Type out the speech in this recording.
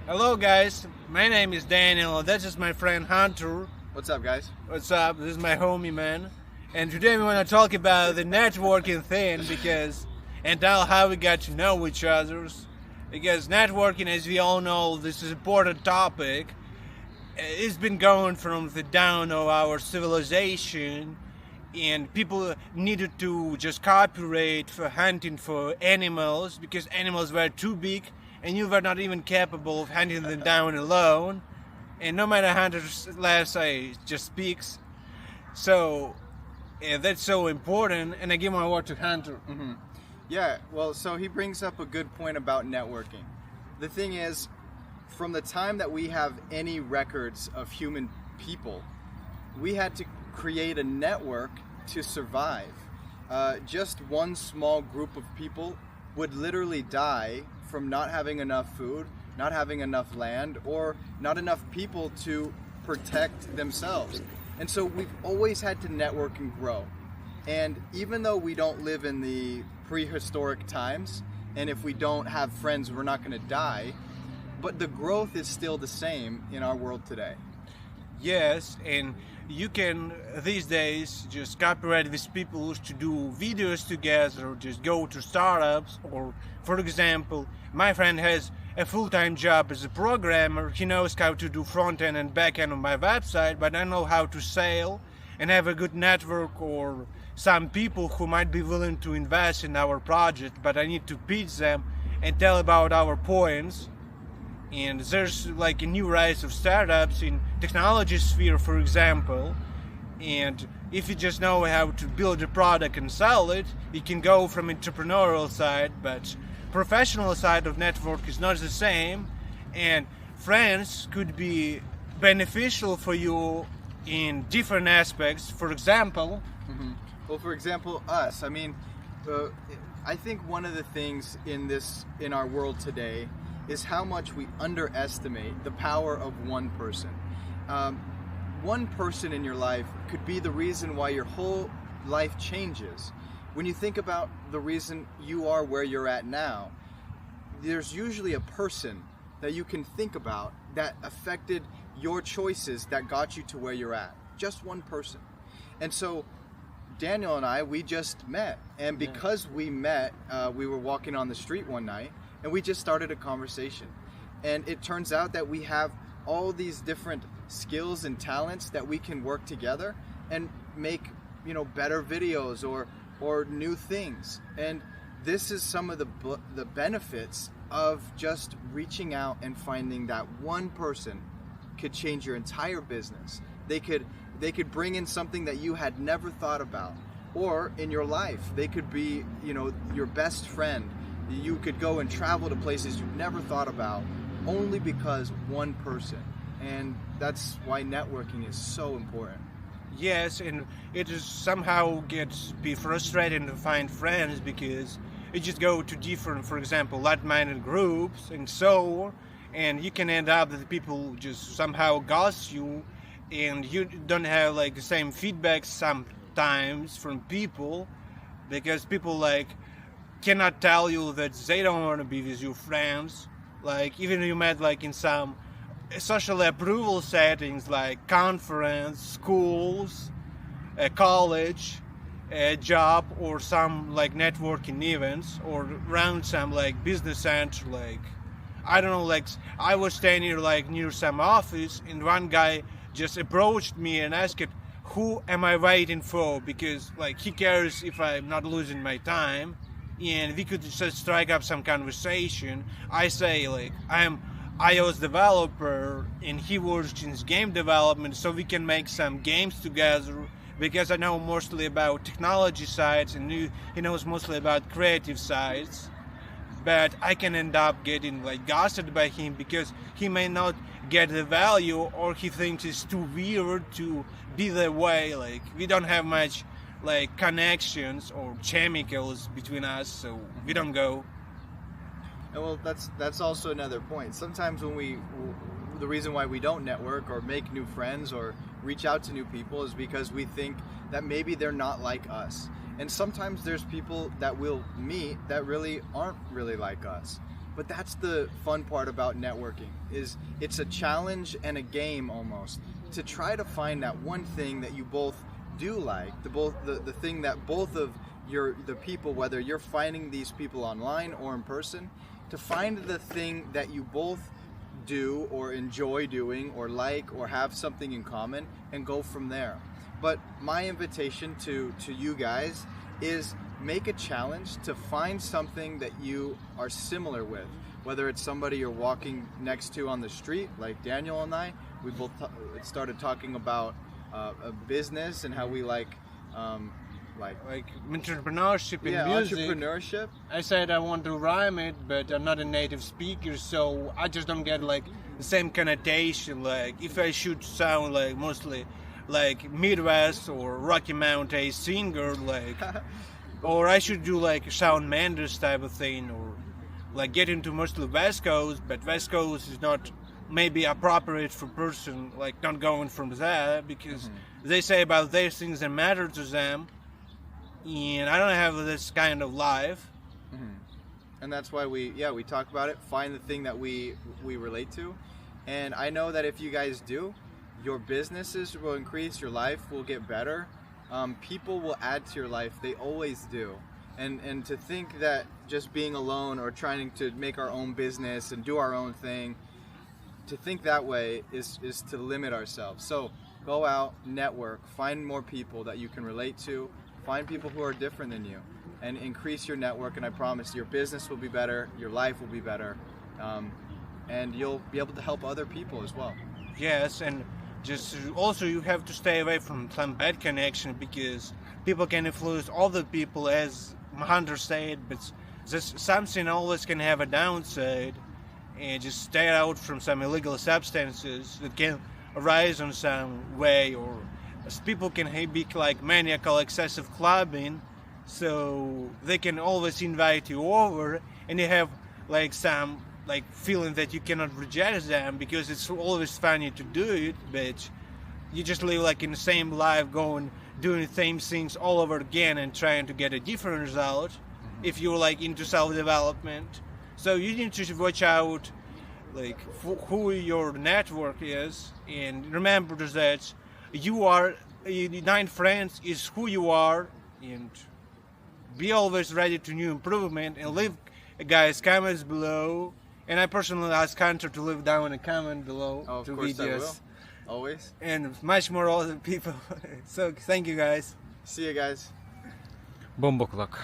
Hello guys, my name is Daniel, this is my friend Hunter. What's up, guys? What's up? This is my homie man. And today we want to talk about the networking thing and tell how we got to know each other. Because networking, as we all know, this is an important topic. It's been going from the dawn of our civilization, and people needed to just cooperate for hunting for animals because animals were too big and you were not even capable of hunting them down alone. And no matter how last I just speaks. So that's so important. And I give my word to Hunter. Mm-hmm. Yeah, well, so he brings up a good point about networking. The thing is, from the time that we have any records of human people, we had to create a network to survive. Just one small group of people would literally die from not having enough food, not having enough land, or not enough people to protect themselves. And so we've always had to network and grow. And even though we don't live in the prehistoric times, and if we don't have friends, we're not going to die, but the growth is still the same in our world today. Yes, and you can these days just cooperate with people to do videos together, or just go to startups, or for example, my friend has a full-time job as a programmer. He knows how to do front-end and back-end on my website, but I know how to sell and have a good network or some people who might be willing to invest in our project, but I need to pitch them and tell about our points. And there's like a new rise of startups in technology sphere, for example. And if you just know how to build a product and sell it, you can go from entrepreneurial side, but professional side of network is not the same. And friends could be beneficial for you in different aspects. For example, Well, for example, us. I mean, I think one of the things in our world today is how much we underestimate the power of one person. One person in your life could be the reason why your whole life changes. When you think about the reason you are where you're at now, there's usually a person that you can think about that affected your choices that got you to where you're at. Just one person. And so Daniel and I, we just met. And because we met, we were walking on the street one night, and we just started a conversation. And it turns out that we have all these different skills and talents that we can work together and make, better videos or new things. And this is some of the benefits of just reaching out and finding that one person could change your entire business. They could bring in something that you had never thought about. Or in your life, they could be, your best friend. You could go and travel to places you've never thought about only because one person. And that's why networking is so important. yes, and it is somehow gets be frustrating to find friends because you just go to different, for example, like-minded groups and you can end up that people just somehow ghost you, and you don't have like the same feedback sometimes from people because people cannot tell you that they don't want to be with your friends. Like even you met in some social approval settings like conference, schools, a college, a job, or some networking events, or around some business center. I don't know. I was standing near some office, and one guy just approached me and asked, "Who am I waiting for?" Because he cares if I'm not losing my time. And we could just strike up some conversation. I say I'm iOS developer and he works in game development, so we can make some games together because I know mostly about technology sides and he knows mostly about creative sides. But I can end up getting ghosted by him because he may not get the value, or he thinks it's too weird to be that way. We don't have much connections or chemicals between us, so we don't go. And well, that's also another point. Sometimes the reason why we don't network or make new friends or reach out to new people is because we think that maybe they're not like us. And sometimes there's people that we'll meet that really aren't really like us. But that's the fun part about networking, is it's a challenge and a game almost, to try to find that one thing that you both do like, the thing that both of the people, whether you're finding these people online or in person, to find the thing that you both do or enjoy doing or like or have something in common, and go from there. But my invitation to you guys is make a challenge to find something that you are similar with, whether it's somebody you're walking next to on the street like Daniel and I. We both started talking about a business and how we like entrepreneurship in yeah, music. entrepreneurship. I said I want to rhyme it, but I'm not a native speaker, so I just don't get like the same connotation. Like if I should sound like mostly like Midwest or Rocky Mountain singer, like, or I should do like Shawn Mendes type of thing, or like get into mostly West Coast, but West Coast is not maybe appropriate for person like not going from that, because they say about these things that matter to them, and I don't have this kind of life. And that's why we talk about it. Find the thing that we relate to, and I know that if you guys do, your businesses will increase, your life will get better. People will add to your life. They always do. And to think that just being alone or trying to make our own business and do our own thing, to think that way is to limit ourselves. So go out, network, find more people that you can relate to, find people who are different than you, and increase your network, and I promise your business will be better, your life will be better, and you'll be able to help other people as well. Yes, and just also you have to stay away from some bad connection, because people can influence other people, as Hunter said, but this something always can have a downside, and just stay out from some illegal substances that can arise in some way, or as people can be like maniacal excessive clubbing, so they can always invite you over, and you have like some like feeling that you cannot reject them, because it's always funny to do it, but you just live like in the same life, doing the same things all over again and trying to get a different result. If you're like into self-development, so you need to watch out like who your network is, and remember that you are 9 friends is who you are, and be always ready to new improvement, and leave guys comments below. And I personally ask Hunter to leave down a comment below Of to course videos. I will. Always. And much more other people. So thank you guys. See you guys. Bombokulak.